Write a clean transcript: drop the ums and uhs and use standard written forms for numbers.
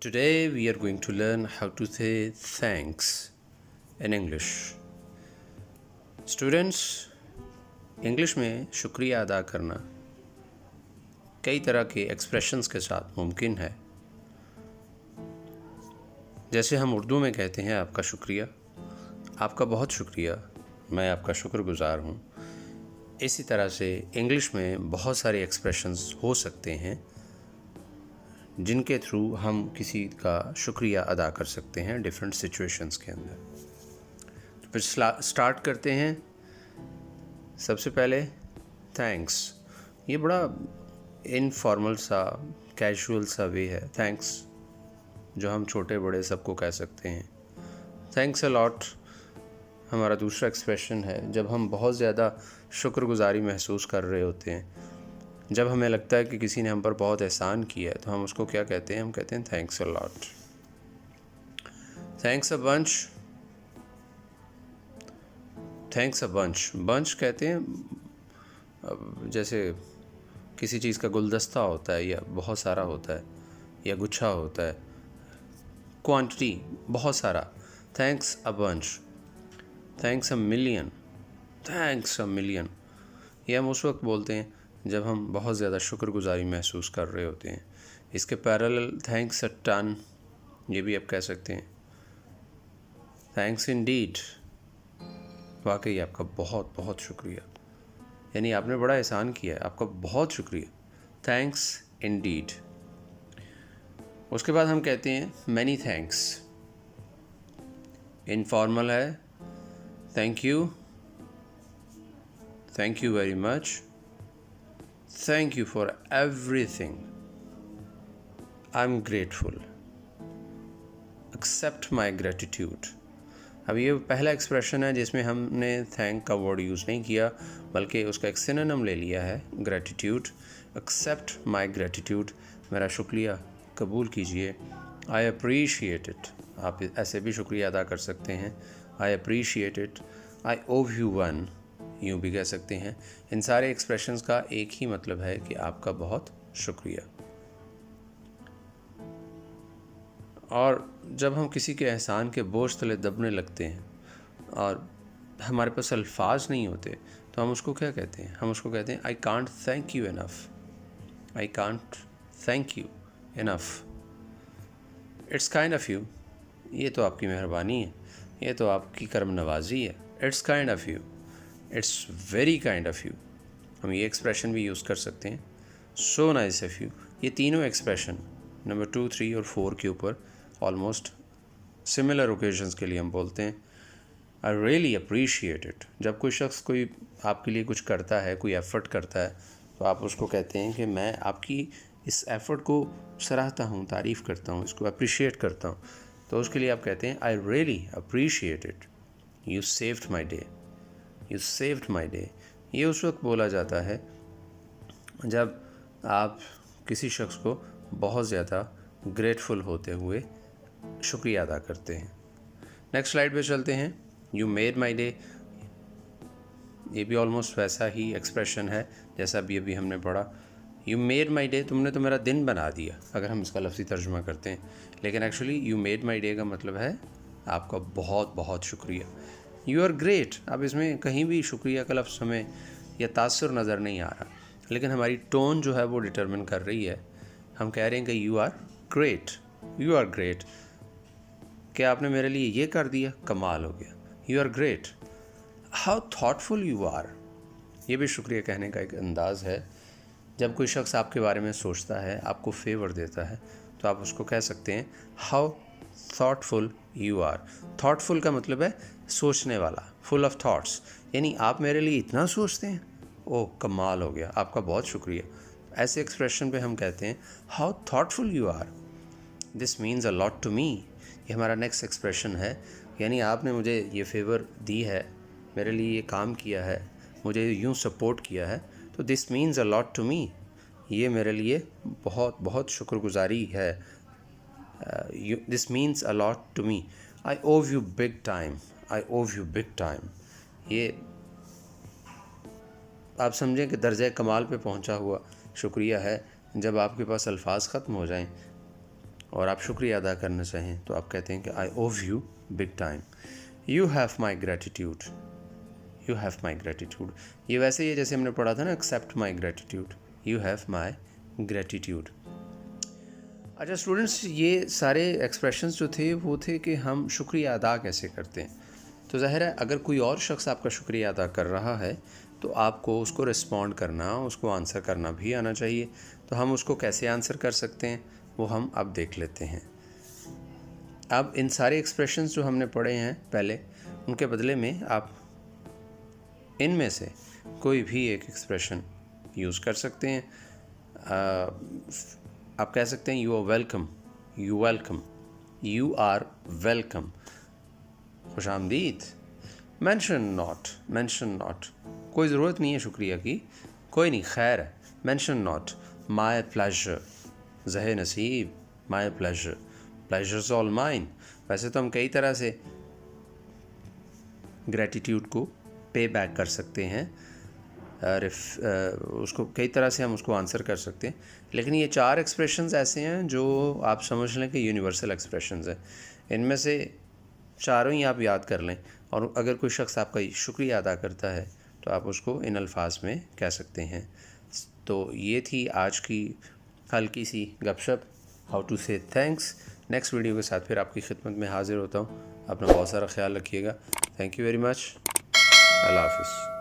Today we are going to learn how to say thanks in English. Students, English में शुक्रिया अदा करना कई तरह के एक्सप्रेशंस के साथ मुमकिन है। जैसे हम उर्दू में कहते हैं आपका शुक्रिया, आपका बहुत शुक्रिया, मैं आपका शुक्रगुजार हूँ। इसी तरह से इंग्लिश में बहुत सारे एक्सप्रेशंस हो सकते हैं जिनके थ्रू हम किसी का शुक्रिया अदा कर सकते हैं डिफरेंट सिचुएशंस के अंदर। तो फिर स्टार्ट करते हैं। सबसे पहले थैंक्स। ये बड़ा इनफॉर्मल सा कैजुअल सा वे है थैंक्स, जो हम छोटे बड़े सबको कह सकते हैं। थैंक्स अ लॉट हमारा दूसरा एक्सप्रेशन है जब हम बहुत ज़्यादा शुक्रगुजारी महसूस कर रहे होते हैं। जब हमें लगता है कि किसी ने हम पर बहुत एहसान किया है तो हम उसको क्या कहते हैं? हम कहते हैं thanks a lot, thanks a bunch, thanks a bunch. Bunch कहते हैं जैसे किसी चीज़ का गुलदस्ता होता है या बहुत सारा होता है या गुच्छा होता है, क्वांटिटी बहुत सारा। Thanks a bunch, thanks a million, thanks a million. ये हम उस वक्त बोलते हैं जब हम बहुत ज़्यादा शुक्रगुजारी महसूस कर रहे होते हैं। इसके पैरेलल थैंक्स अ टन, ये भी आप कह सकते हैं। थैंक्स इंडीड, वाकई आपका बहुत बहुत शुक्रिया, यानी आपने बड़ा एहसान किया है, आपका बहुत शुक्रिया। Thanks Indeed. उसके बाद हम कहते हैं मैनी थैंक्स। इनफॉर्मल है thank you, thank you very much, Thank you for everything. I'm grateful. Accept my gratitude. अब ये पहला एक्सप्रेशन है जिसमें हमने थैंक का वर्ड यूज़ नहीं किया, बल्कि उसका एक सिनोनिम ले लिया है ग्रेटिट्यूड। Accept my gratitude. मेरा शुक्रिया कबूल कीजिए। I appreciate it. आप ऐसे भी शुक्रिया अदा कर सकते हैं। I appreciate it. I owe you one. यूँ भी कह सकते हैं। इन सारे एक्सप्रेशंस का एक ही मतलब है कि आपका बहुत शुक्रिया। और जब हम किसी के एहसान के बोझ तले दबने लगते हैं और हमारे पास अल्फाज नहीं होते तो हम उसको क्या कहते हैं? हम उसको कहते हैं I can't thank you enough, I can't thank you enough. It's kind of you, ये तो आपकी मेहरबानी है, ये तो आपकी करम नवाजी है। It's kind of you, it's very kind of you. हम ये एक्सप्रेशन भी यूज़ कर सकते हैं, सो नाइस ऑफ यू। ये तीनों एक्सप्रेशन नंबर 2, 3 और 4 के ऊपर ऑलमोस्ट सिमिलर ओकेजन्स के लिए हम बोलते हैं आई रियली अप्रीशिएट इट। जब कोई शख्स कोई आपके लिए कुछ करता है, कोई एफ़र्ट करता है, तो आप उसको कहते हैं कि मैं आपकी इस एफ़र्ट को सराहता हूँ, तारीफ़ करता हूँ, इसको अप्रिशिएट करता हूँ। तो उसके लिए आप कहते हैं I really appreciate it, you saved my day, you saved my day. ये उस वक्त बोला जाता है जब आप किसी शख्स को बहुत ज़्यादा ग्रेटफुल होते हुए शुक्रिया अदा करते हैं। नेक्स्ट स्लाइड पे चलते हैं। यू मेड माई डे, ये भी ऑलमोस्ट वैसा ही एक्सप्रेशन है जैसा अभी हमने पढ़ा। यू मेड माई डे, तुमने तो मेरा दिन बना दिया, अगर हम इसका लफ्ज़ी तर्जुमा करते हैं। लेकिन actually you made my day का मतलब है आपका बहुत बहुत शुक्रिया। यू आर ग्रेट, अब इसमें कहीं भी शुक्रिया का लफ्ज़ हमें या तासुर नज़र नहीं आ रहा, लेकिन हमारी टोन जो है वो डिटरमिन कर रही है। हम कह रहे हैं कि you are great, you are great, क्या आपने मेरे लिए ये कर दिया, कमाल हो गया। You are great. How thoughtful you are, ये भी शुक्रिया कहने का एक अंदाज़ है। जब कोई शख्स आपके बारे में सोचता है, आपको फेवर देता है, तो आप उसको कह सकते हैं how thoughtful you are. Thoughtful का मतलब है सोचने वाला, फुल ऑफ थॉट्स, यानी आप मेरे लिए इतना सोचते हैं, ओह कमाल हो गया, आपका बहुत शुक्रिया। ऐसे एक्सप्रेशन पे हम कहते हैं how thoughtful you are, this means a lot to me. ये हमारा नेक्स्ट एक्सप्रेशन है, यानी आपने मुझे ये फेवर दी है, मेरे लिए ये काम किया है, मुझे यूँ सपोर्ट किया है, तो this means a lot to me, ये मेरे लिए बहुत बहुत शुक्रगुजारी है। This means a lot to me. I owe you big time, I owe you big time. ये आप समझें कि दर्जे कमाल पे पहुंचा हुआ शुक्रिया है। जब आपके पास अल्फाज ख़त्म हो जाएं और आप शुक्रिया अदा करना चाहें तो आप कहते हैं कि I owe you big time, you have my gratitude, you have my gratitude. ये वैसे ही है जैसे हमने पढ़ा था ना, accept my gratitude, you have my gratitude. अच्छा स्टूडेंट्स, ये सारे एक्सप्रेशंस जो थे वो थे कि हम शुक्रिया अदा कैसे करते हैं। तो ज़ाहिर है अगर कोई और शख्स आपका शुक्रिया अदा कर रहा है तो आपको उसको रिस्पॉन्ड करना, उसको आंसर करना भी आना चाहिए। तो हम उसको कैसे आंसर कर सकते हैं वो हम अब देख लेते हैं। अब इन सारे एक्सप्रेशंस जो हमने पढ़े हैं पहले, उनके बदले में आप इनमें से कोई भी एक एक्सप्रेशन यूज़ कर सकते हैं। आप कह सकते हैं you are welcome, you welcome, you are welcome, खुश आमदीद। मेंशन नॉट, मेंशन नॉट, कोई ज़रूरत नहीं है शुक्रिया की, कोई नहीं, खैर है। मेंशन नॉट, माई प्लेजर, ज़हे नसीब, my pleasure, pleasures all mine. वैसे तो हम कई तरह से ग्रेटिट्यूड को पे बैक कर सकते हैं, उसको कई तरह से हम उसको आंसर कर सकते हैं, लेकिन ये 4 एक्सप्रेशंस ऐसे हैं जो आप समझ लें कि यूनिवर्सल एक्सप्रेशंस हैं। इनमें से चारों ही आप याद कर लें, और अगर कोई शख्स आपका शुक्रिया अदा करता है तो आप उसको इन अल्फाज में कह सकते हैं। तो ये थी आज की हल्की सी गपशप, हाउ टू से थैंक्स। नेक्स्ट वीडियो के साथ फिर आपकी खिदमत में हाजिर होता हूँ। अपना बहुत सारा ख्याल रखिएगा। Thank you very much. अल्लाह हाफ़िज़।